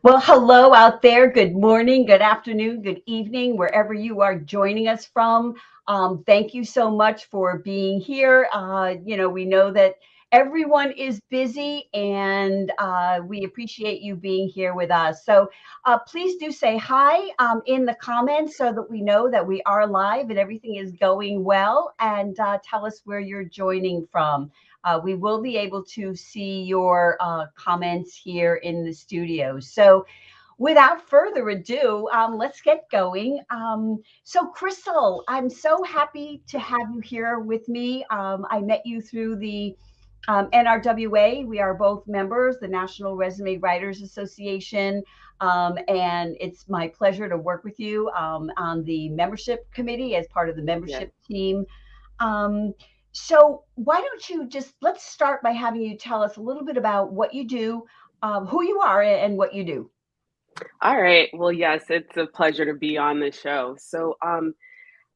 Well, hello out there. Good morning, good afternoon, good evening, wherever you are joining us from. Thank you so much for being here. We know that everyone is busy and we appreciate you being here with us. So please do say hi in the comments so that we know that we are live and everything is going well, and tell us where you're joining from. We will be able to see your comments here in the studio. So, without further ado, let's get going. So, Crystal, I'm so happy to have you here with me. I met you through the NRWA. We are both members, the National Resume Writers Association. And it's my pleasure to work with you on the membership committee as part of the Yes. membership team. Um, so why don't you just let's start by having you tell us a little bit about what you do, who you are, and what you do. All right. Well, yes, it's a pleasure to be on the show.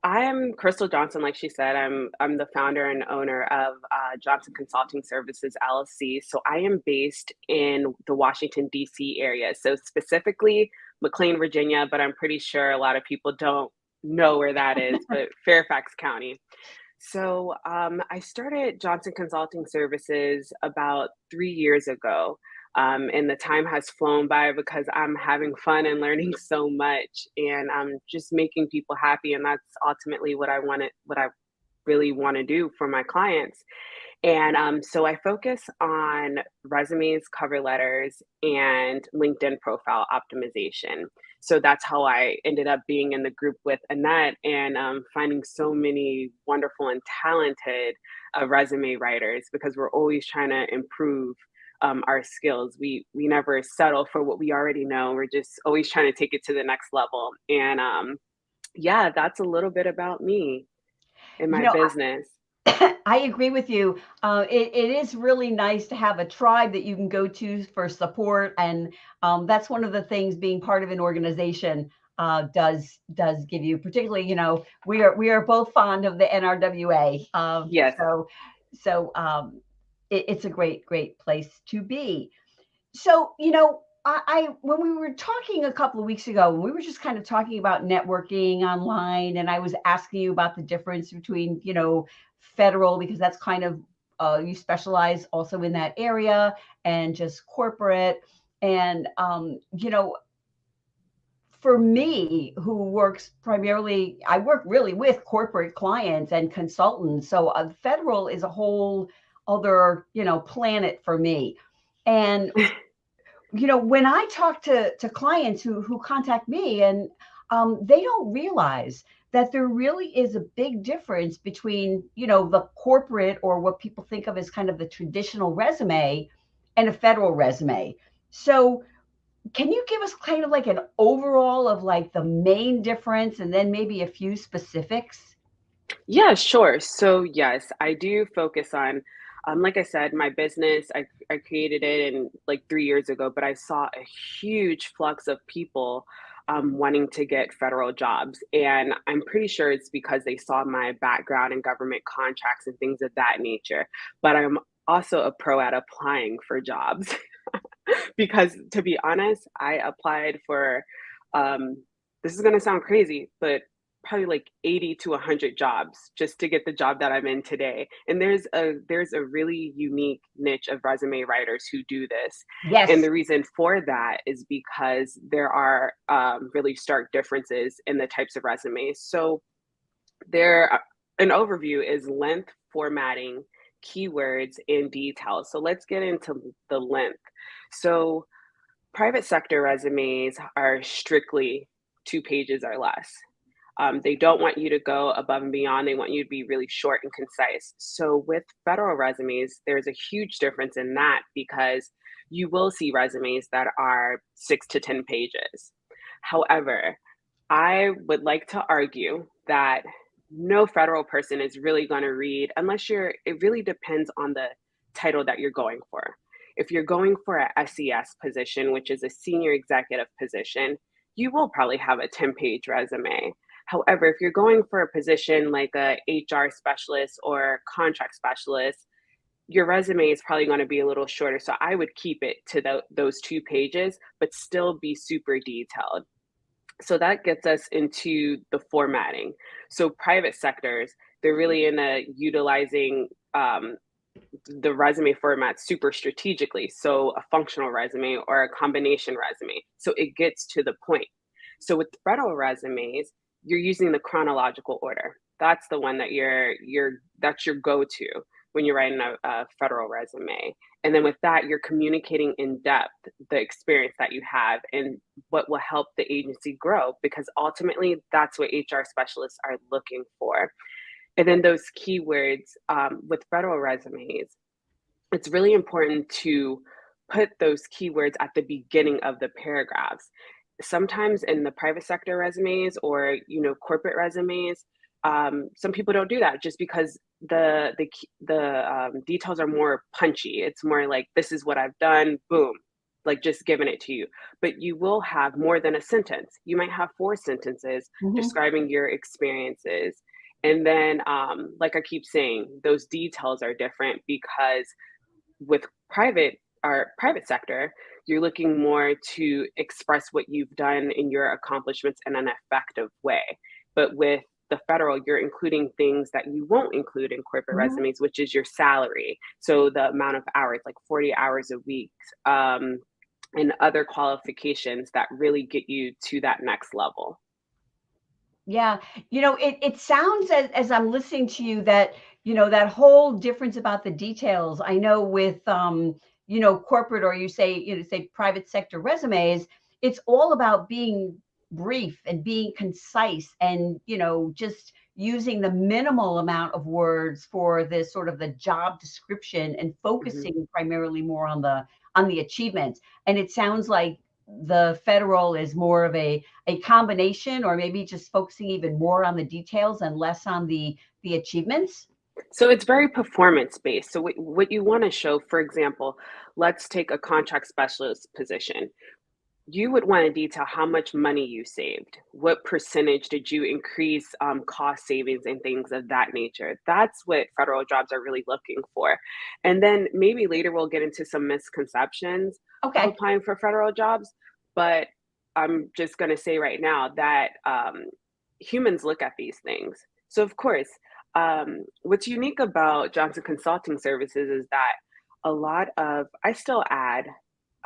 I am Crystal Johnson, like she said. I'm the founder and owner of Johnson Consulting Services LLC. So I am based in the Washington D.C. area. So specifically McLean, Virginia, but I'm pretty sure a lot of people don't know where that is, but Fairfax County. I started Johnson Consulting Services about 3 years ago. And the time has flown by because I'm having fun and learning so much, and I'm just making people happy. And that's ultimately what I really want to do for my clients. So I focus on resumes, cover letters, and LinkedIn profile optimization. So that's how I ended up being in the group with Annette and finding so many wonderful and talented resume writers because we're always trying to improve our skills. We never settle for what we already know. We're just always trying to take it to the next level. Yeah, that's a little bit about me in You my know, business. I agree with you. It is really nice to have a tribe that you can go to for support, and that's one of the things being part of an organization does give you. Particularly, we are both fond of the NRWA, Yes. so it's a great place to be. So, I when we were talking a couple of weeks ago, we were just kind of talking about networking online, and I was asking you about the difference between, federal, because that's kind of you specialize also in that area, and just corporate. And for me, who works primarily, I work really with corporate clients and consultants. So federal is a whole other, planet for me. And when I talk to clients who contact me, and they don't realize that there really is a big difference between, the corporate, or what people think of as kind of the traditional resume, and a federal resume. So can you give us kind of like an overall of like the main difference, and then maybe a few specifics? Yeah, sure. So yes, I do focus on, like I said, my business. I created it in like 3 years ago, but I saw a huge flux of people wanting to get federal jobs, and I'm pretty sure it's because they saw my background in government contracts and things of that nature. But I'm also a pro at applying for jobs because, to be honest, I applied for. Um, this is going to sound crazy, but probably like 80 to 100 jobs just to get the job that I'm in today. And there's a really unique niche of resume writers who do this. And Yes. the reason for that is because there are really stark differences in the types of resumes. So there an overview is length, formatting, keywords, and details. So let's get into the length. So private sector resumes are strictly 2 pages or less. They don't want you to go above and beyond. They want you to be really short and concise. So with federal resumes, there's a huge difference in that because you will see resumes that are 6 to 10 pages. However, I would like to argue that no federal person is really going to read unless it really depends on the title that you're going for. If you're going for a SES position, which is a senior executive position, you will probably have a 10-page resume. However, if you're going for a position like a HR specialist or contract specialist, your resume is probably going to be a little shorter. So I would keep it to those 2 pages, but still be super detailed. So that gets us into the formatting. So private sectors, they're really into utilizing the resume format super strategically. So a functional resume or a combination resume. So it gets to the point. So with federal resumes, you're using the chronological order. That's the one that that's your go-to when you're writing a federal resume. And then with that, you're communicating in depth the experience that you have and what will help the agency grow, because ultimately that's what HR specialists are looking for. And then those keywords with federal resumes, it's really important to put those keywords at the beginning of the paragraphs. Sometimes in the private sector resumes or corporate resumes, some people don't do that just because the details are more punchy. It's more like, this is what I've done, boom, like just giving it to you. But you will have more than a sentence. You might have 4 sentences describing your experiences. And then, like I keep saying, those details are different because with private sector, you're looking more to express what you've done in your accomplishments in an effective way. But with the federal, you're including things that you won't include in corporate resumes, which is your salary. So the amount of hours, like 40 hours a week, and other qualifications that really get you to that next level. Yeah. It sounds as I'm listening to you that, that whole difference about the details. I know with, corporate, or say private sector resumes, it's all about being brief and being concise and, just using the minimal amount of words for this sort of the job description and focusing primarily more on the achievements. And it sounds like the federal is more of a combination, or maybe just focusing even more on the details and less on the achievements. So it's very performance based. So what you want to show, for example, let's take a contract specialist position. You would want to detail how much money you saved. What percentage did you increase cost savings and things of that nature? That's what federal jobs are really looking for. And then maybe later we'll get into some misconceptions of Okay. applying for federal jobs. But I'm just going to say right now that humans look at these things. So, of course, what's unique about Johnson Consulting Services is that I still add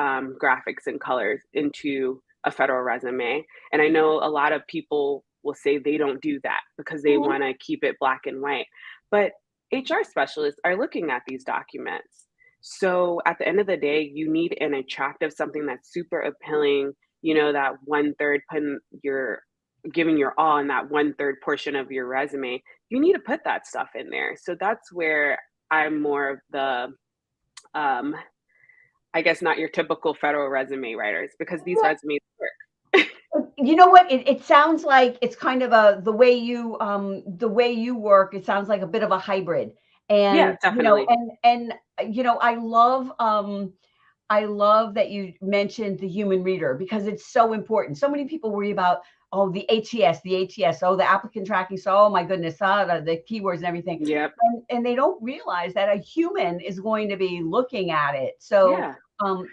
graphics and colors into a federal resume. And I know a lot of people will say they don't do that because they Mhm. want to keep it black and white. But HR specialists are looking at these documents. So at the end of the day, you need an attractive, something that's super appealing, that 1/3 putting your giving your all in that 1/3 portion of your resume. You need to put that stuff in there. So that's where I'm more of the um, I guess not your typical federal resume writers, because these resumes work. You know what? It sounds like it's kind of the way you work. It sounds like a bit of a hybrid, Yeah, and definitely. I love that you mentioned the human reader, because it's so important. So many people worry about, oh, the ATS, oh, the applicant tracking. So, oh my goodness, the keywords and everything. Yep. And they don't realize that a human is going to be looking at it. So Yeah.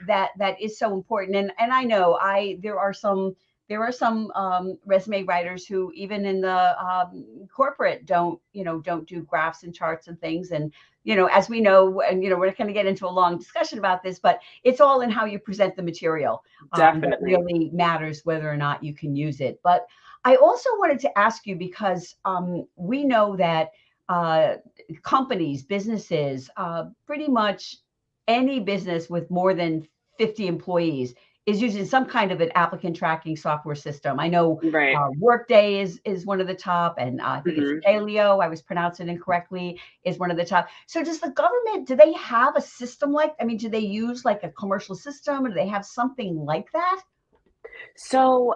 that is so important. And I know there are some resume writers who, even in the corporate, don't do graphs and charts and things. And as we know, and we're not going to get into a long discussion about this, but it's all in how you present the material that Definitely. really matters whether or not you can use it. But I also wanted to ask you, because we know that uh, companies, businesses, pretty much any business with more than 50 employees is using some kind of an applicant tracking software system. I know Right. Workday is one of the top, and I think it's Hmm. Dalio, I was pronouncing it incorrectly, is one of the top. So does the government, do they have a system do they use like a commercial system, or do they have something like that? So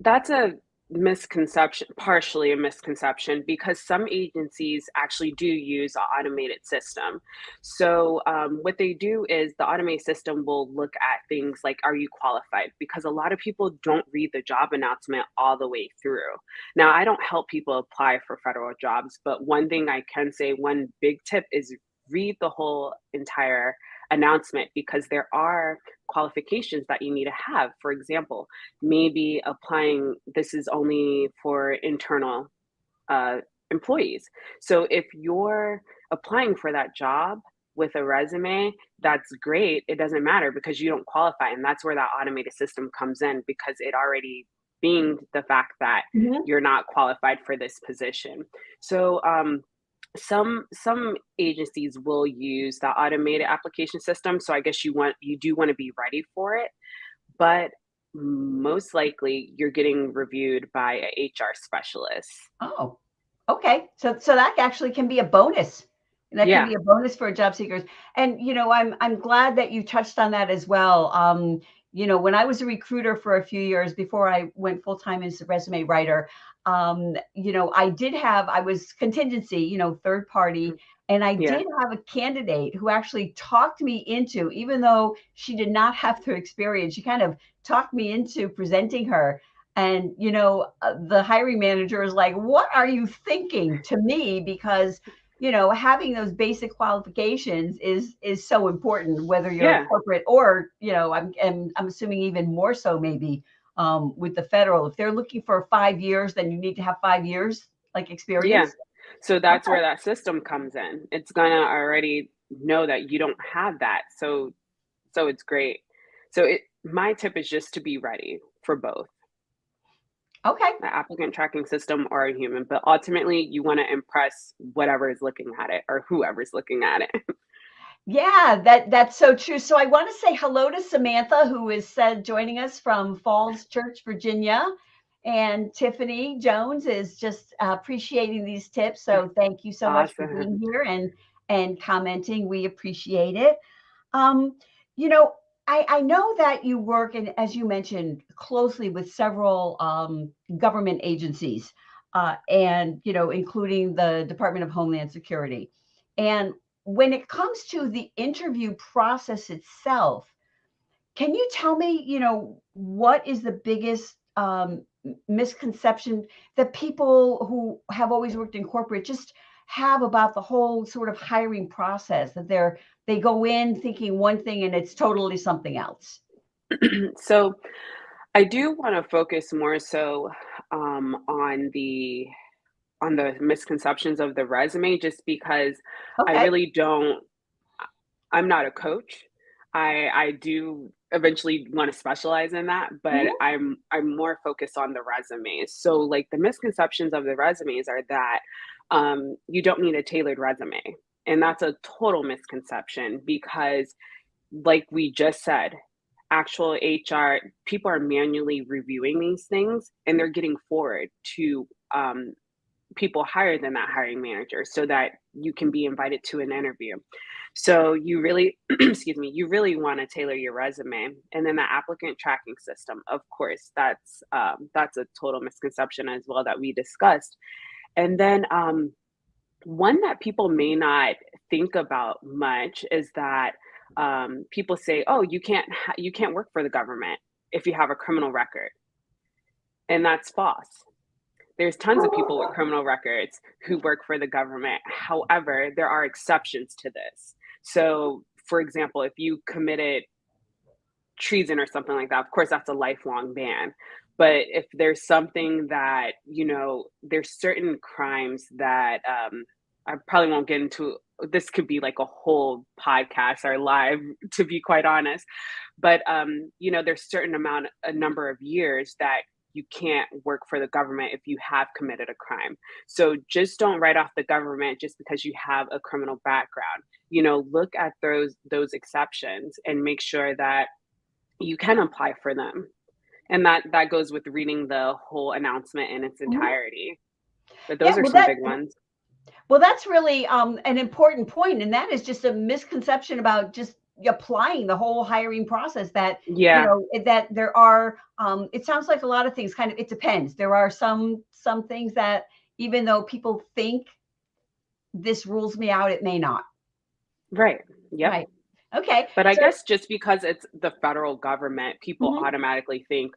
that's a misconception, partially a misconception, because some agencies actually do use an automated system. So, what they do is the automated system will look at things like, are you qualified? Because a lot of people don't read the job announcement all the way through. Now, I don't help people apply for federal jobs, but one thing I can say, one big tip is read the whole entire announcement, because there are qualifications that you need to have. For example, maybe applying, this is only for internal uh, employees. So if you're applying for that job with a resume, that's great. It doesn't matter because you don't qualify. And that's where that automated system comes in, because it already being the fact that Mhm. you're not qualified for this position. So some agencies will use the automated application system. So I guess you do want to be ready for it, but most likely you're getting reviewed by a HR specialist. Oh, okay. So that actually can be a bonus. And that can Yeah. be a bonus for job seekers. And I'm glad that you touched on that as well. When I was a recruiter for a few years before I went full time as a resume writer, I was contingency, third party, and I Yeah. did have a candidate who actually talked me into, even though she did not have the experience, she kind of talked me into presenting her. And, the hiring manager is like, what are you thinking to me? Because, having those basic qualifications is so important, whether you're Yeah. corporate or, I'm assuming even more so maybe with the federal. If they're looking for 5 years, then you need to have 5 years like Yeah. experience. So that's Okay. where that system comes in. It's gonna already know that you don't have that. So it's great. My tip is just to be ready for both Okay. the applicant tracking system or a human, but ultimately you want to impress whatever is looking at it or whoever's looking at it. Yeah, that's so true. So I want to say hello to Samantha, who is joining us from Falls Church, Virginia, and Tiffany Jones is just appreciating these tips. So thank you so much for being Awesome. here and commenting. We appreciate it. Um, you know, I know that you work, and as you mentioned, closely with several government agencies, and including the Department of Homeland Security. And when it comes to the interview process itself, can you tell me, what is the biggest misconception that people who have always worked in corporate just have about the whole sort of hiring process, that they go in thinking one thing and it's totally something else? So I do want to focus more so on the misconceptions of the resume, just because I Okay. really don't. I'm not a coach. I do eventually want to specialize in that, but Mhm. I'm more focused on the resumes. So like the misconceptions of the resumes are that you don't need a tailored resume. And that's a total misconception, because like we just said, actual HR people are manually reviewing these things and they're getting forward to people higher than that hiring manager so that you can be invited to an interview. So you really, excuse me, you really want to tailor your resume, and then the applicant tracking system. Of course, that's a total misconception as well that we discussed. And then one that people may not think about much is that people say, "Oh, you can't work for the government if you have a criminal record," and that's false. There's tons of people with criminal records who work for the government. However, there are exceptions to this. So, for example, if you committed treason or something like that, of course, that's a lifelong ban. But if there's something that, there's certain crimes that I probably won't get into. This could be like a whole podcast or live, to be quite honest. But there's a number of years that you can't work for the government if you have committed a crime. So just don't write off the government just because you have a criminal background. Look at those exceptions and make sure that you can apply for them. And that goes with reading the whole announcement in its Mhm. entirety. But Yeah, those are some big ones. well, that's really an important point, and that is just a misconception about just applying the whole hiring process. That Yeah, that there are. It sounds like a lot of things. Kind of, it depends. There are some things that even though people think this rules me out, it may not. right. Yep. Right. Okay. But I So. guess just because it's the federal government, people Mhm. automatically think,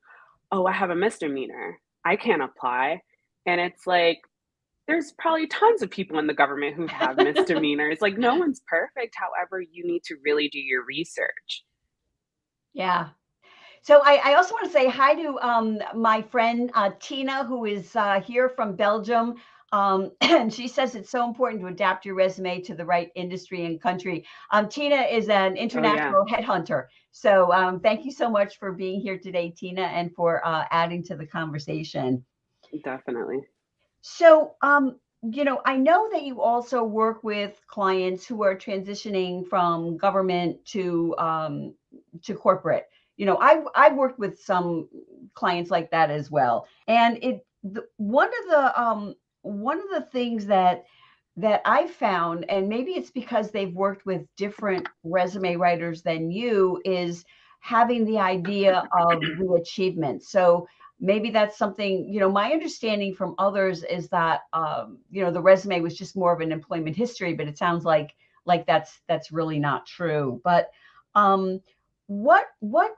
"Oh, I have a misdemeanor. I can't apply." And it's like, there's probably tons of people in the government who have misdemeanors. Like, no one's perfect. However, you need to really do your research. Yeah. So I also want to say hi to my friend Tina, who is here from Belgium. And she says it's so important to adapt your resume to the right industry and country. Tina is an Oh, yeah, international headhunter. So thank you so much for being here today, Tina, and for adding to the conversation. definitely. So, I know that you also work with clients who are transitioning from government to corporate. I've worked with some clients like that as well, and one of the things that I found, and maybe it's because they've worked with different resume writers than you, is having the idea of the achievement. So maybe that's something, my understanding from others is that, the resume was just more of an employment history, but it sounds like that's really not true. But what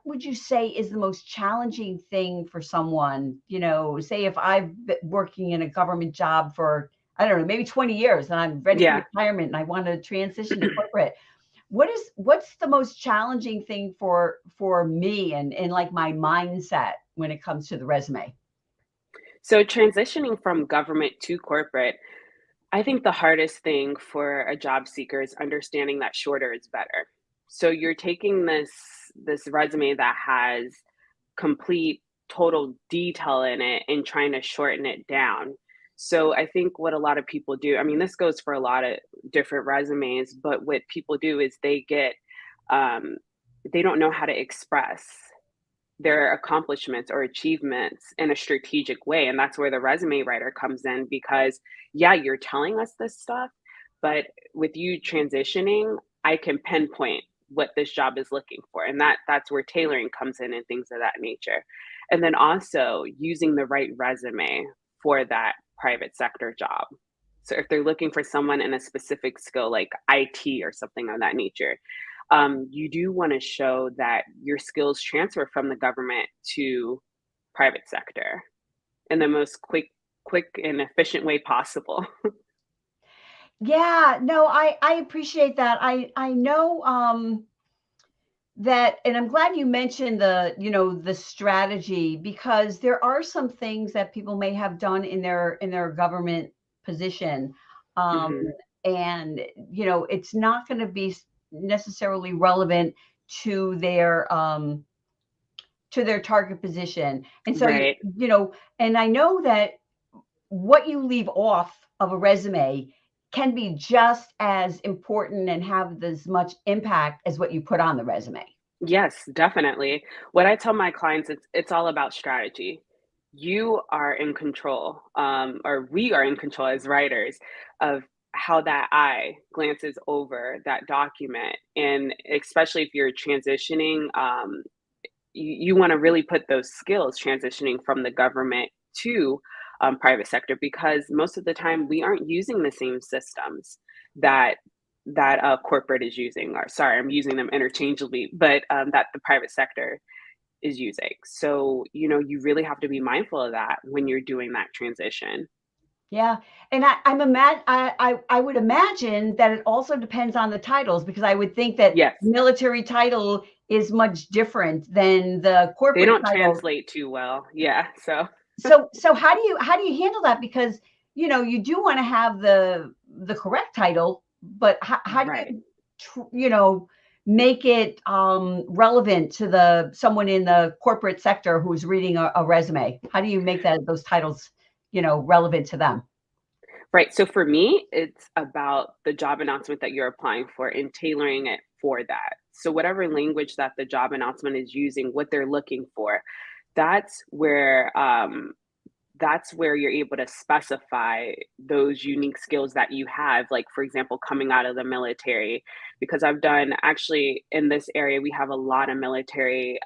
would you say is the most challenging thing for someone, say if I've been working in a government job for, I don't know, maybe 20 years and I'm ready for Yeah. retirement and I want to transition to corporate. What's the most challenging thing for me and like my mindset when it comes to the resume? So transitioning from government to corporate, I think the hardest thing for a job seeker is understanding that shorter is better. So you're taking this resume that has complete total detail in it and trying to shorten it down. So I think what a lot of people do, I mean, this goes for a lot of different resumes, but what people do is um, they don't know how to express their accomplishments or achievements in a strategic way. And that's where the resume writer comes in because, yeah, you're telling us this stuff, but with you transitioning, I can pinpoint what this job is looking for. And that's where tailoring comes in and things of that nature. And then also using the right resume for that private sector job. So if they're looking for someone in a specific skill like IT or something of that nature, you do want to show that your skills transfer from the government to private sector in the most quick and efficient way possible. Yeah, no, I appreciate that. I know that, and I'm glad you mentioned the strategy, because there are some things that people may have done in their government position. Um, Hmm. and it's not going to be necessarily relevant to their target position. And so Right. and I know that what you leave off of a resume can be just as important and have as much impact as what you put on the resume. Yes, definitely. What I tell my clients, it's all about strategy. You are in control, or we are in control as writers of how that eye glances over that document. And especially if you're transitioning, you want to really put those skills transitioning from the government to private sector because most of the time we aren't using the same systems that corporate is using, or sorry, I'm using them interchangeably, but that the private sector is using. So you really have to be mindful of that when you're doing that transition. Yeah, and I would imagine that it also depends on the titles, because I would think that Yes, military title is much different than the they corporate don't title. translate too well. Yeah, so So how do you handle that? Because you do want to have the correct title, but how do right. you make it relevant to the someone in the corporate sector who's reading a resume? How do you make those titles relevant to them? Right. So for me, it's about the job announcement that you're applying for and tailoring it for that. So whatever language that the job announcement is using, what they're looking for, that's where that's where you're able to specify those unique skills that you have, like for example coming out of the military, because I've done actually in this area we have a lot of military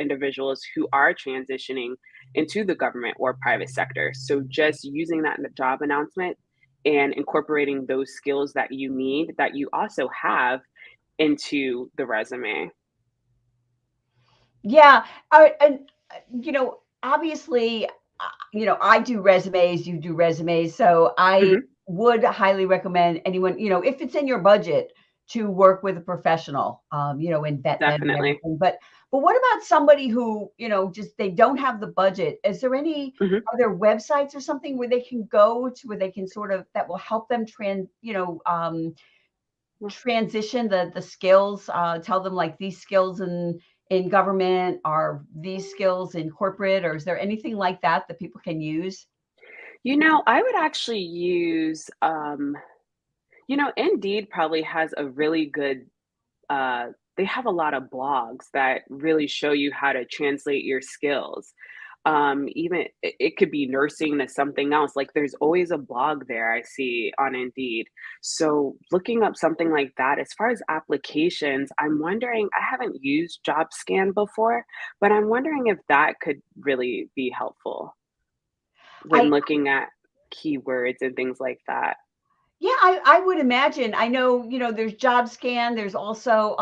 individuals who are transitioning into the government or private sector, so just using that in the job announcement and incorporating those skills that you need that you also have into the resume. Yeah, and obviously, I do resumes, you do resumes. So I Hmm. would highly recommend anyone, if it's in your budget, to work with a professional, and vet them and Definitely. everything. But what about somebody who, just they don't have the budget? Is there any Hmm. other websites or something where they can go to, where they can sort of, that will help them transition the skills, tell them like these skills in government are these skills in corporate, or is there anything like that that people can use? I would actually use, Indeed probably has a really good, uh, they have a lot of blogs that really show you how to translate your skills. Even it could be nursing to something else. Like there's always a blog there I see on Indeed. So looking up something like that, as far as applications, I'm wondering, I haven't used JobScan before, but I'm wondering if that could really be helpful when I looking at keywords and things like that. Yeah, I would imagine. I know, there's JobScan, there's also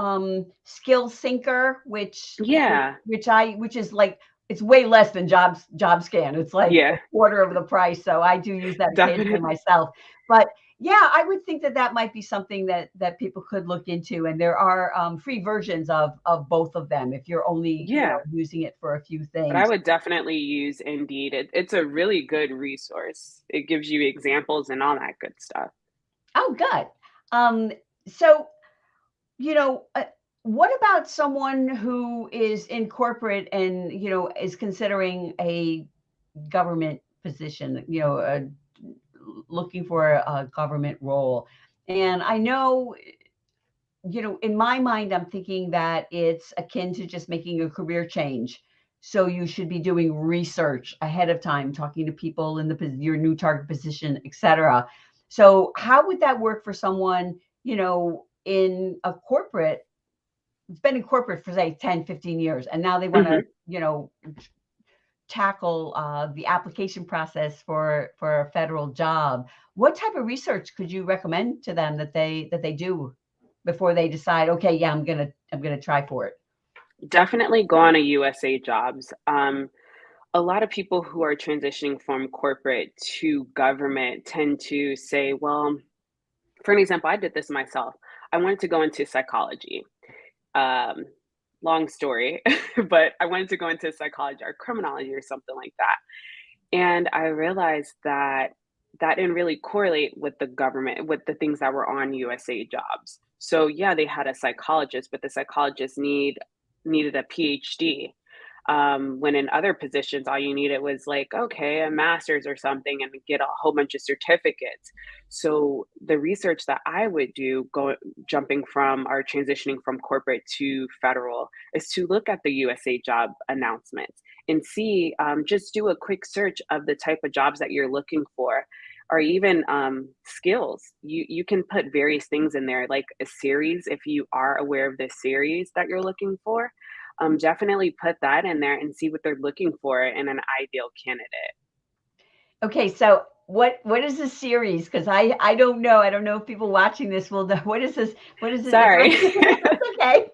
Skill Syncer, Yeah, which is like, it's way less than JobScan. It's like a yeah, quarter of the price. So I do use that occasionally definitely. myself. But yeah, I would think that that might be something that people could look into. And there are free versions of both of them if you're only, Yeah, using it for a few but I things. would definitely use Indeed. It's a really good resource. It gives you examples and all that good stuff. Oh, good. So You know, uh, what about someone who is in corporate and, is considering a government position, looking for a government role? And I know, in my mind, I'm thinking that it's akin to just making a career change. So you should be doing research ahead of time, talking to people in your new target position, et cetera. So how would that work for someone, in a corporate, it's been in corporate for say 10, 15 years, and now they want to, Mhm. tackle the application process for a federal job? What type of research could you recommend to them that they do before they decide, okay, yeah, I'm gonna try for it? Definitely go on a USA Jobs. A lot of people who are transitioning from corporate to government tend to say, well, for an example, I did this myself. I wanted to go into psychology. Um, Long story, but I wanted to go into psychology or criminology or something like that. And I realized that that didn't really correlate with the government, with the things that were on USA Jobs. So yeah, they had a psychologist, but the psychologist needed a PhD. When in other positions, all you needed was like, okay, a master's or something, and get a whole bunch of certificates. So the research that I would do, jumping from or transitioning from corporate to federal, is to look at the USA Job announcements and see, just do a quick search of the type of jobs that you're looking for, or even skills. You can put various things in there, like a series, if you are aware of the series that you're looking for. Definitely put that in there and see what they're looking for in an ideal candidate. Okay, so what is the series? Because I don't know. I don't know if people watching this will know. What is this? What is it? Sorry. That's okay.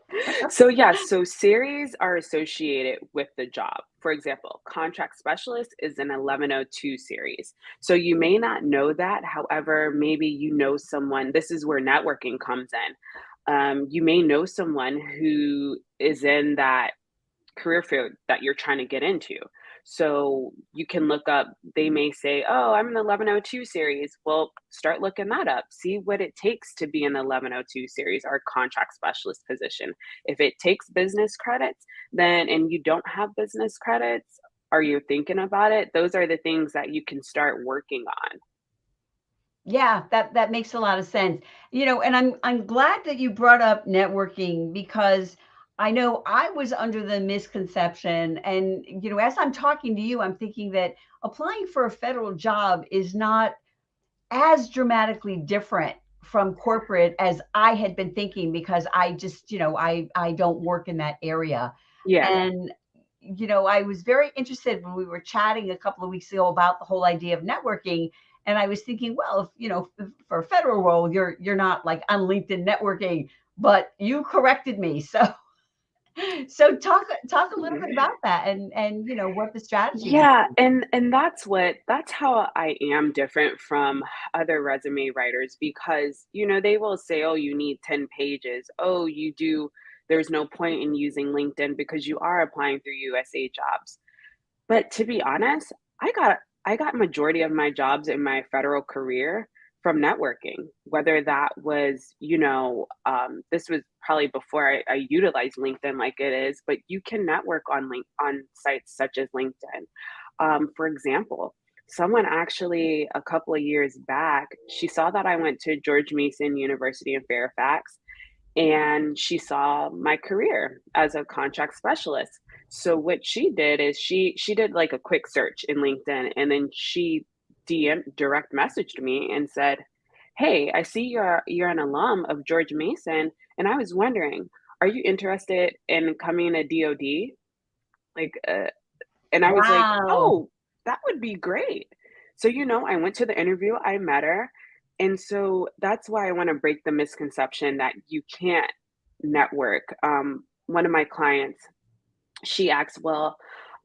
So yes, so series are associated with the job. For example, contract specialist is an 1102 series. So you may not know that. However, maybe you know someone. This is where networking comes in. You may know someone who is in that career field that you're trying to get into. So you can look up, they may say, oh, I'm an 1102 series. Well, start looking that up. See what it takes to be an 1102 series or contract specialist position. If it takes business credits, then, and you don't have business credits, are you thinking about it? Those are the things that you can start working on. Yeah, that makes a lot of sense. And I'm glad that you brought up networking, because I know I was under the misconception, and as I'm talking to you, I'm thinking that applying for a federal job is not as dramatically different from corporate as I had been thinking, because I just, I don't work in that area. Yeah. And I was very interested when we were chatting a couple of weeks ago about the whole idea of networking. And I was thinking, well, if, for a federal role, you're not like on LinkedIn networking, but you corrected me. So So talk a little bit about that and what the strategy would Yeah, be. and that's how I am different from other resume writers because, they will say, "Oh, you need 10 pages. Oh, there's no point in using LinkedIn because you are applying through USA jobs." But to be honest, I got majority of my jobs in my federal career from networking, whether that was, this was probably before I utilized LinkedIn like it is, but you can network on sites such as LinkedIn. For example, someone actually a couple of years back, she saw that I went to George Mason University in Fairfax, and she saw my career as a contract specialist. So what she did is she did like a quick search in LinkedIn, and then she direct messaged me and said, "Hey, I see you're an alum of George Mason, and I was wondering, are you interested in coming to DoD?" Like, and I was like, Wow. "Oh, that would be great." So, I went to the interview, I met her. And so that's why I want to break the misconception that you can't network. One of my clients, she asked, "Well,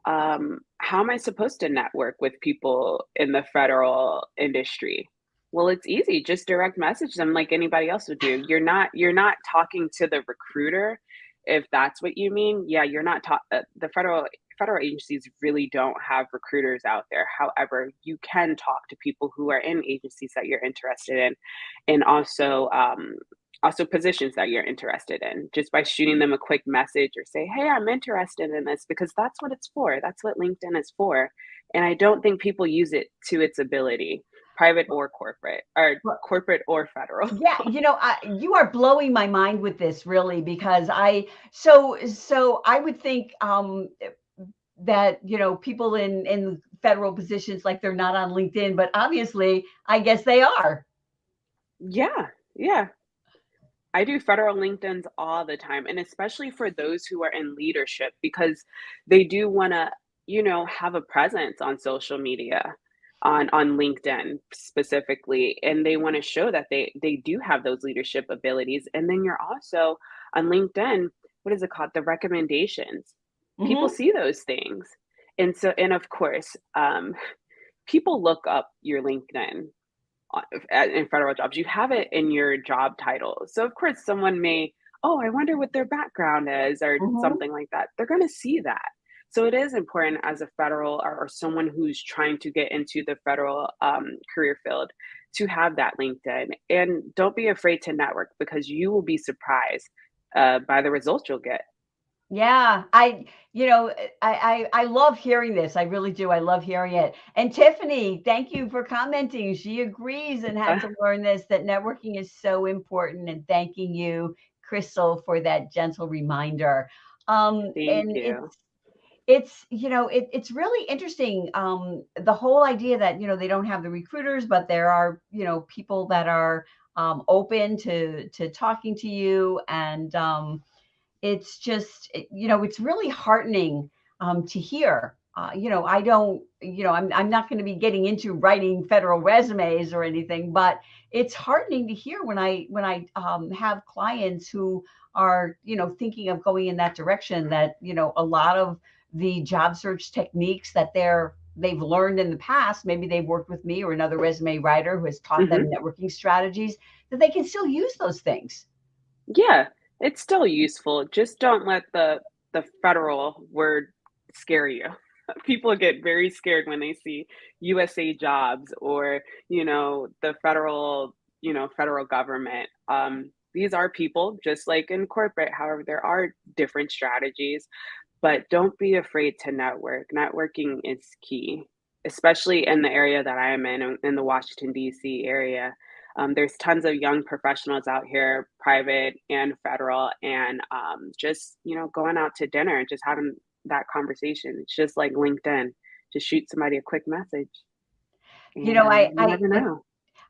how am I supposed to network with people in the federal industry?" Well, it's easy. Just direct message them like anybody else would do. You're not talking to the recruiter, if that's what you mean. Yeah, you're not the federal agencies really don't have recruiters out there. However, you can talk to people who are in agencies that you're interested in, and also positions that you're interested in, just by shooting them a quick message or say, "Hey, I'm interested in this," because that's what it's for. That's what LinkedIn is for. And I don't think people use it to its ability, private or corporate, or Well, corporate or federal. yeah, you are blowing my mind with this really because so I would think that people in federal positions like they're not on LinkedIn, but obviously I guess they are. Yeah, yeah. I do federal LinkedIn's all the time, and especially for those who are in leadership because they do want to, have a presence on social media, on LinkedIn specifically, and they want to show that they do have those leadership abilities. And then you're also on LinkedIn, what is it called? The recommendations. People Hmm. see those things. And of course, people look up your LinkedIn in federal jobs. You have it in your job title. So of course someone may, "Oh, I wonder what their background is," or Hmm. something like that. They're going to see that. So it is important as a federal, or someone who's trying to get into the federal career field, to have that LinkedIn. And don't be afraid to network because you will be surprised by the results you'll get. Yeah, I love hearing this. I really do. I love hearing it. And Tiffany, thank you for commenting. She agrees and had to learn this, that networking is so important. And thanking you, Crystal, for that gentle reminder. Thank And you. it's really interesting. The whole idea that they don't have the recruiters, but there are people that are open to talking to you, and it's just it's really heartening to hear. I don't, I'm not going to be getting into writing federal resumes or anything, but it's heartening to hear when I have clients who are thinking of going in that direction, that a lot of the job search techniques that they've learned in the past, maybe they've worked with me or another resume writer who has taught them Hmm. networking strategies, that they can still use those things. Yeah, it's still useful. Just don't let the federal word scare you. People get very scared when they see USA jobs, or, the federal government. These are people just like in corporate. However, there are different strategies, but don't be afraid to network. Networking is key, especially in the area that I am in the Washington, D.C. area. There's tons of young professionals out here, private and federal, and just, going out to dinner and just having that conversation. It's just like LinkedIn. Just shoot somebody a quick message, You know, and you never know.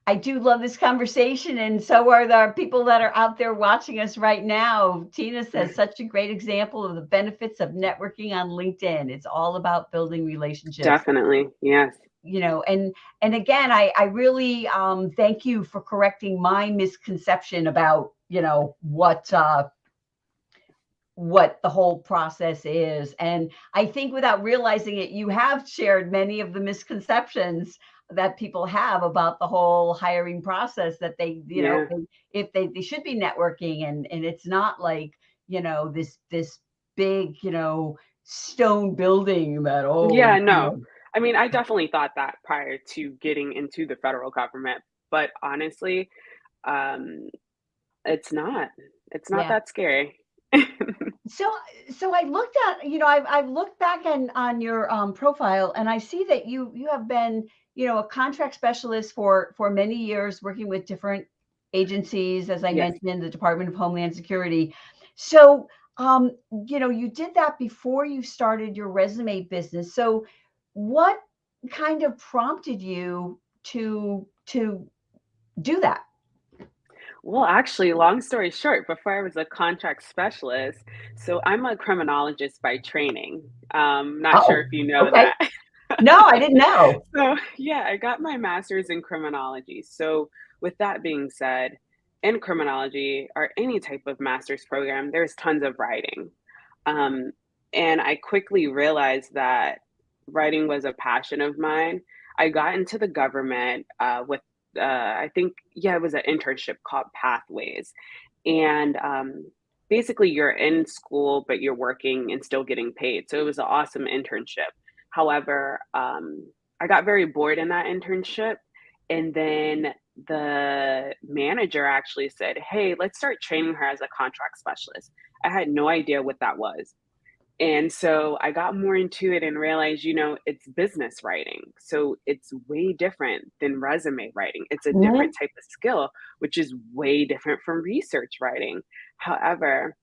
I do love this conversation, and so are the people that are out there watching us right now. Tina says, such a great example of the benefits of networking on LinkedIn. It's all about building relationships. Definitely, yes. And again, I really thank you for correcting my misconception about what the whole process is. And I think without realizing it, you have shared many of the misconceptions that people have about the whole hiring process, that they, Yeah. if they should be networking, and it's not like, this big, stone building that, oh, Yeah, no. I mean, I definitely thought that prior to getting into the federal government, but honestly, um, it's not. It's not yeah. that scary. So, I looked at, I've looked back on your profile, and I see that you have been, a contract specialist for many years, working with different agencies, as I Yes. mentioned, the Department of Homeland Security. So, you did that before you started your resume business. So, what kind of prompted you to do that? Well, actually, long story short, before I was a contract specialist, so I'm a criminologist by training. Not sure Oh, if you know okay. that. No, I didn't know. So, yeah, I got my master's in criminology. So, with that being said, in criminology or any type of master's program, there's tons of writing. Um, and I quickly realized that writing was a passion of mine. I got into the government with, I think, yeah, it was an internship called Pathways. And basically, you're in school, but you're working and still getting paid. So it was an awesome internship. However, I got very bored in that internship. And then the manager actually said, "Hey, let's start training her as a contract specialist." I had no idea what that was. And so I got more into it and realized, it's business writing. So it's way different than resume writing. It's a different Mhm. type of skill, which is way different from research writing. However,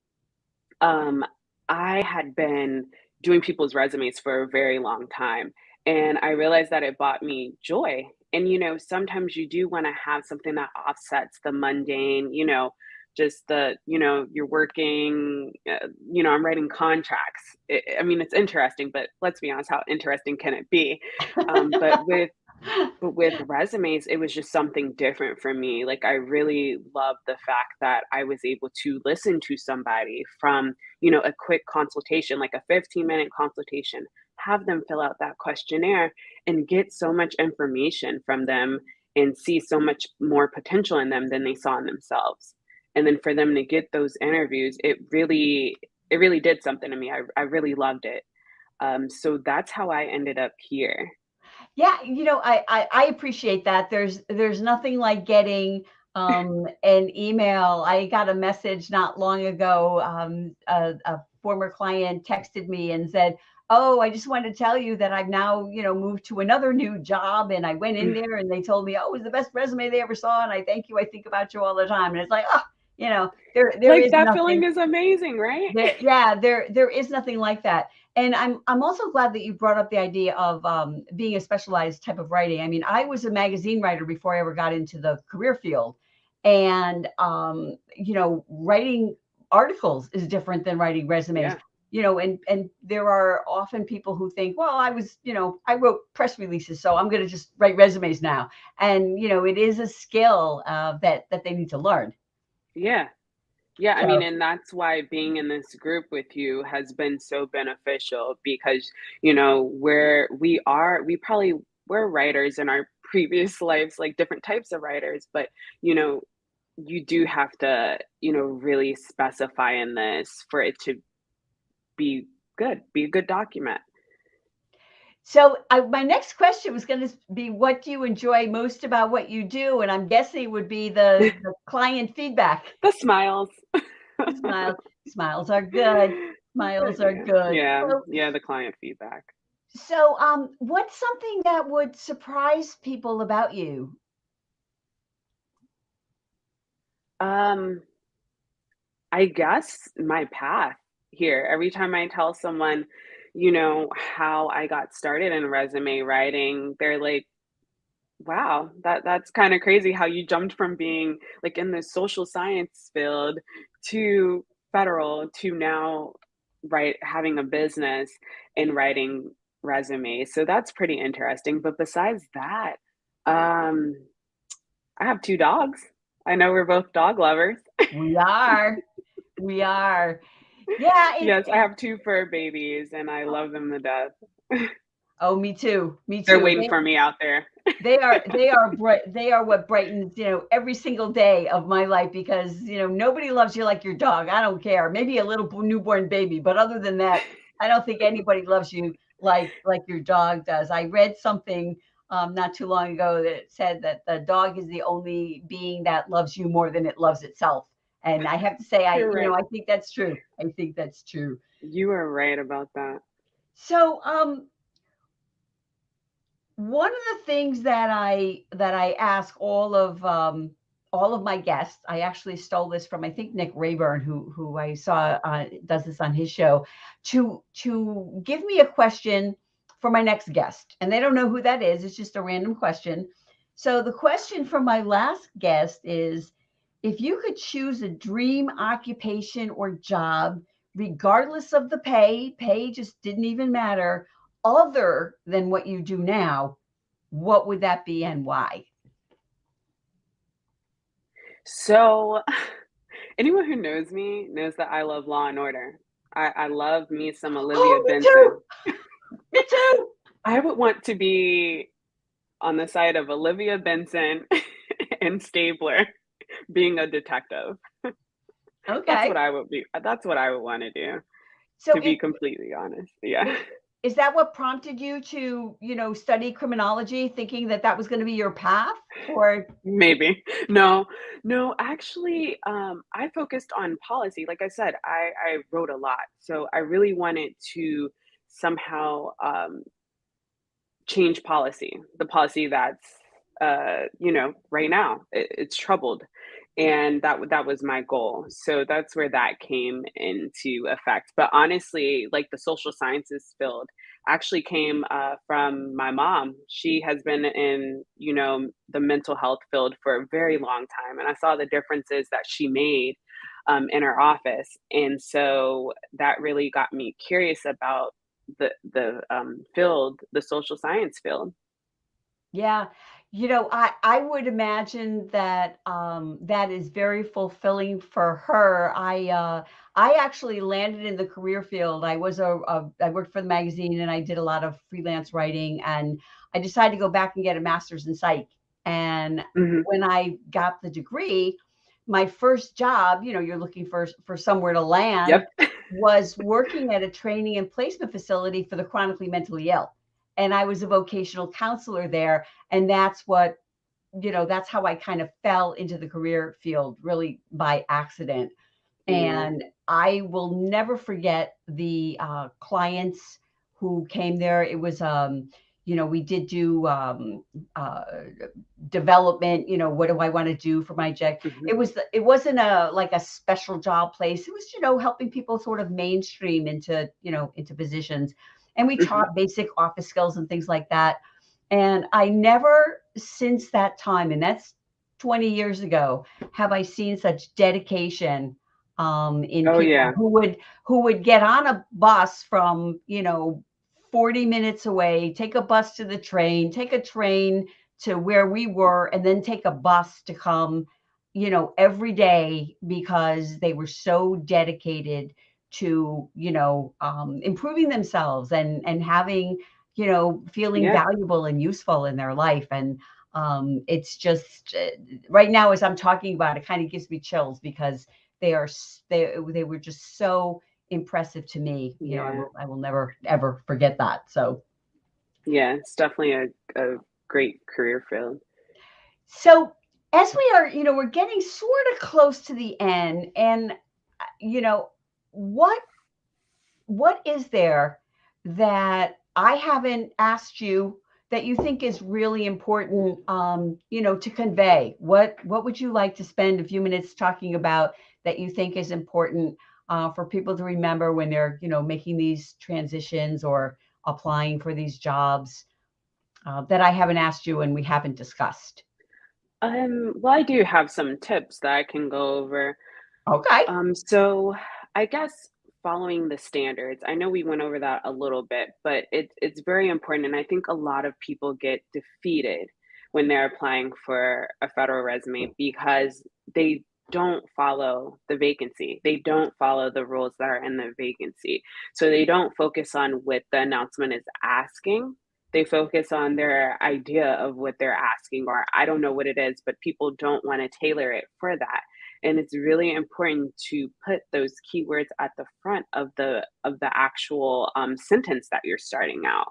um, I had been doing people's resumes for a very long time, and I realized that it brought me joy. And, sometimes you do want to have something that offsets the mundane, just you're working, I'm writing contracts. I mean, it's interesting, but let's be honest, how interesting can it be? But with resumes, it was just something different for me. Like, I really loved the fact that I was able to listen to somebody from, a quick consultation, like a 15-minute consultation, have them fill out that questionnaire and get so much information from them and see so much more potential in them than they saw in themselves. And then for them to get those interviews, it really did something to me. I really loved it. So that's how I ended up here. Yeah, I appreciate that. There's nothing like getting an email. I got a message not long ago. A former client texted me and said, "Oh, I just wanted to tell you that I've now, moved to another new job." And I went in there and they told me, "Oh, it was the best resume they ever saw, and I thank you. I think about you all the time." And it's like, oh, there Like, is that feeling nothing. is amazing, right? There is nothing like that. And I'm also glad that you brought up the idea of being a specialized type of writing. I mean, I was a magazine writer before I ever got into the career field, and writing articles is different than writing resumes. Yeah. And there are often people who think, well, I wrote press releases, so I'm going to just write resumes now. And it is a skill that they need to learn. Yeah. Yeah, I mean, So. and that's why being in this group with you has been so beneficial because, we're writers in our previous lives, like different types of writers, but, you know, you do have to, really specify in this for it to be a good document. So my next question was going to be, what do you enjoy most about what you do? And I'm guessing it would be the client feedback. The smiles. Smiles, smiles are good. Smiles are Yeah, good. yeah, So, yeah, the client feedback. what's something that would surprise people about you? Um, I guess my path here. Every time I tell someone, how I got started in resume writing, they're like, "Wow, that's kind of crazy how you jumped from being like in the social science field to federal to now having a business and writing resumes." So that's pretty interesting. But besides that, um, I have two dogs. I know we're both dog lovers. We are. We are. Yeah, Yes, I have two fur babies and I love them to death. oh, me too. Me They're too. waiting for me out there. They are bright. They are what brightens, every single day of my life, because, nobody loves you like your dog. I don't care. Maybe a little newborn baby, but other than that, I don't think anybody loves you like your dog does. I read something not too long ago that said that the dog is the only being that loves you more than it loves itself. And I have to say, You're right. I think that's true. I think that's true. You are right about that. So, one of the things that I ask all of my guests, I actually stole this from, I think, Nick Rayburn, who I saw does this on his show, to give me a question for my next guest, and they don't know who that is. It's just a random question. So the question for my last guest is, if you could choose a dream occupation or job, regardless of the pay just didn't even matter, other than what you do now, what would that be and why? So, anyone who knows me knows that I love Law and Order. I love me some Olivia Oh, me Benson. too. Me too. I would want to be on the side of Olivia Benson and Stabler being a detective. That's what Okay. I would be. That's what I would want to do, So to be completely honest. Yeah. is that what prompted you to, study criminology, thinking that that was going to be your path? Or Maybe. No, no, actually, I focused on policy. Like I said, I wrote a lot. So I really wanted to somehow change policy, the policy that's, right now it's troubled. And that was my goal. So that's where that came into effect. But honestly, like the social sciences field actually came from my mom. She has been in, the mental health field for a very long time. And I saw the differences that she made in her office. And so that really got me curious about the field, the social science field. yeah, I would imagine that that is very fulfilling for her. I actually landed in the career field. I worked for the magazine, and I did a lot of freelance writing, and I decided to go back and get a master's in psych. And Hmm. when I got the degree, my first job, you're looking for somewhere to land, Yep. was working at a training and placement facility for the chronically mentally ill. And I was a vocational counselor there. And that's how I kind of fell into the career field, really by accident. Yeah. And I will never forget the clients who came there. It was, we did do uh, development. What do I want to do for my job? Hmm. It wasn't like a special job place. It was, helping people sort of mainstream into positions. And we Hmm. taught basic office skills and things like that. And I never, since that time, and that's 20 years ago, have I seen such dedication in Oh people yeah. who would get on a bus from 40 minutes away, take a bus to the train, take a train to where we were, and then take a bus to come, every day, because they were so dedicated to, improving themselves and having, feeling Yeah. valuable and useful in their life. And it's just right now, as I'm talking about it, kind of gives me chills, because they were just so impressive to me. Yeah. I will never ever forget that. So Yeah. It's definitely a great career field. so as we are, we're getting sort of close to the end, and you know, what what is there that I haven't asked you that you think is really important, to convey? What would you like to spend a few minutes talking about that you think is important for people to remember when they're, making these transitions or applying for these jobs that I haven't asked you and we haven't discussed? Well, I do have some tips that I can go over. Okay. So I guess following the standards, I know we went over that a little bit, but it's very important. And I think a lot of people get defeated when they're applying for a federal resume because they don't follow the vacancy. They don't follow the rules that are in the vacancy. So they don't focus on what the announcement is asking. They focus on their idea of what they're asking, or I don't know what it is, but people don't want to tailor it for that. And it's really important to put those keywords at the front of the actual sentence that you're starting out.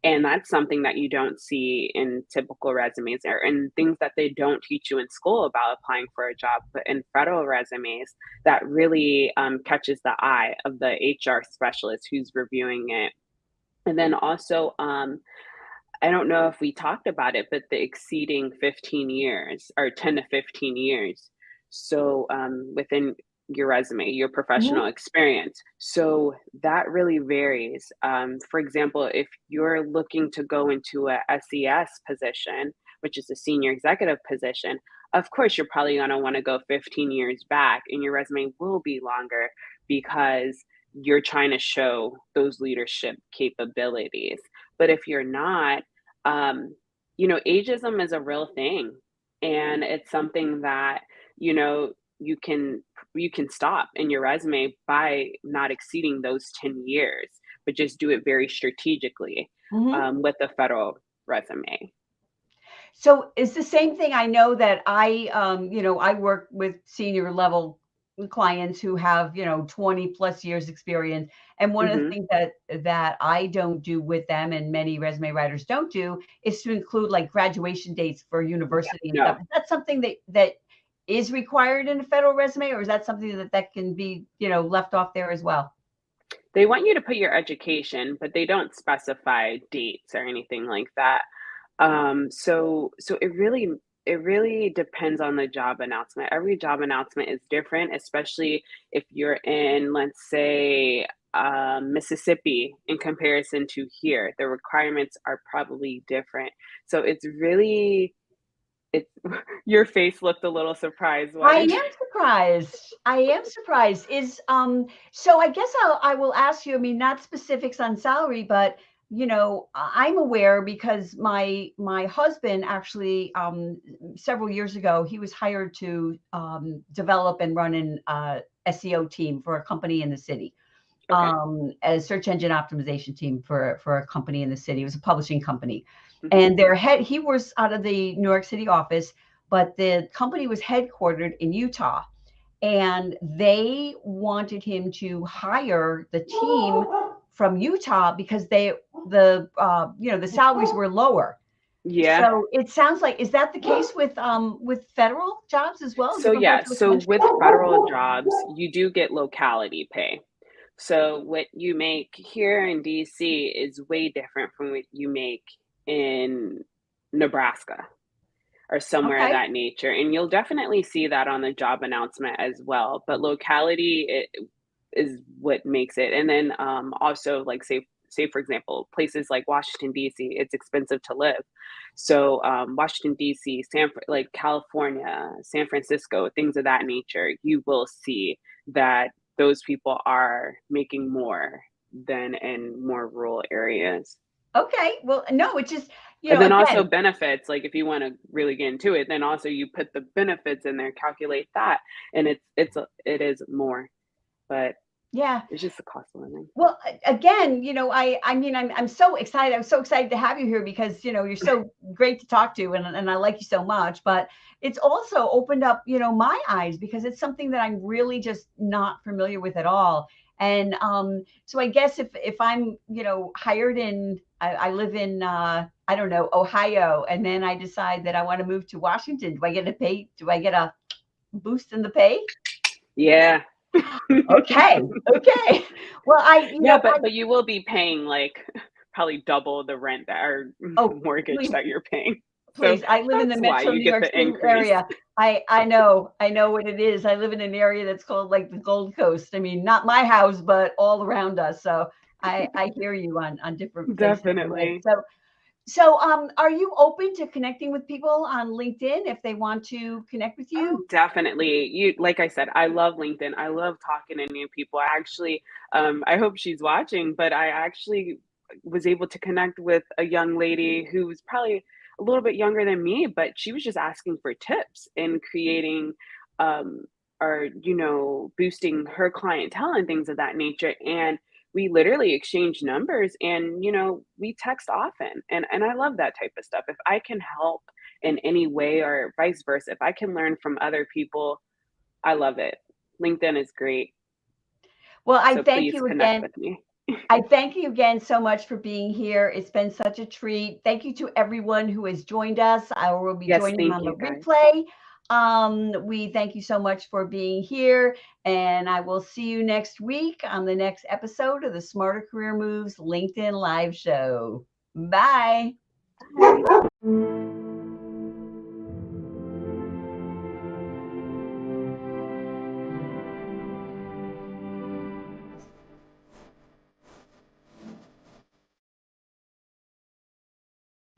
And that's something that you don't see in typical resumes or in things that they don't teach you in school about applying for a job, but in federal resumes that really catches the eye of the HR specialist who's reviewing it. And then also, I don't know if we talked about it, but the exceeding 15 years or 10 to 15 years. So within your resume, your Mhm. professional experience. So that really varies. For example, if you're looking to go into a SES position, which is a senior executive position, of course, you're probably going to want to go 15 years back, and your resume will be longer because you're trying to show those leadership capabilities. But if you're not, um, ageism is a real thing, and it's something that you know you can you can stop in your resume by not exceeding those 10 years, but just do it very strategically Mhm. with a federal resume. So it's the same thing. I know that I work with senior level clients who have, 20 plus years experience. And one of the Hmm. things that I don't do with them and many resume writers don't do is to include like graduation dates for Yeah, university and stuff. no, Is that something that is required in a federal resume, or is that something that can be, left off there as well? they want you to put your education, but they don't specify dates or anything like that. So it really depends on the job announcement. Every job announcement is different, especially if you're in, let's say, Mississippi in comparison to here. The requirements are probably different. So it's your face looked a little surprised. Why I did am surprised. I am surprised. So I guess I will ask you, I mean, not specifics on salary, but I'm aware because my husband actually several years ago, he was hired to develop and run an SEO team for a company in the city. Okay. A search engine optimization team for a company in the city. It was a publishing company, Hmm. and he was out of the New York City office, but the company was headquartered in Utah, and they wanted him to hire the team from Utah because the salaries were lower. Yeah. So it sounds like, is that the case with federal jobs as well? So Different yeah, parts of the so country? with federal jobs, you do get locality pay. So what you make here in DC is way different from what you make in Nebraska or somewhere of Okay. that nature. And you'll definitely see that on the job announcement as well. But locality is what makes it. And then also like say for example, places like Washington DC, it's expensive to live. So Washington DC, like California, San Francisco, things of that nature, you will see that those people are making more than in more rural areas. Okay. Well, no, it's just, And then also again, benefits, like if you want to really get into it, then also you put the benefits in there, calculate that, and it is more, but yeah. it's just the cost of living. Well, again, I mean, I'm so excited. I'm so excited to have you here because, you're so great to talk to, and I like you so much. But it's also opened up, my eyes because it's something that I'm really just not familiar with at all. And so I guess if I'm, hired I live in, I don't know, Ohio, and then I decide that I want to move to Washington, do I get a pay? Do I get a boost in the pay? Yeah. Okay, okay. Well, Yeah, but you will be paying like probably double the rent that or oh, mortgage please. that you're paying. So Please, I live in the that's why metro you New get York the City increase. area. I know what it is. I live in an area that's called like the Gold Coast. I mean, not my house, but all around us. So I hear you on different places to live. Definitely. So are you open to connecting with people on LinkedIn if they want to connect with Oh, you? definitely. Like I said, I love LinkedIn. I love talking to new people. I actually, I hope she's watching, but I actually was able to connect with a young lady who was probably a little bit younger than me, but she was just asking for tips in creating boosting her clientele and things of that nature. And we literally exchange numbers, and we text often, and I love that type of stuff. If I can help in any way, or vice versa, if I can learn from other people, I love it. LinkedIn is great. Well, I So thank please you connect again. with me. I thank you again so much for being here. It's been such a treat. Thank you to everyone who has joined us. I will be Yes, joining thank on the you guys. replay. We thank you so much for being here, and I will see you next week on the next episode of the Smarter Career Moves LinkedIn Live Show. Bye. Bye.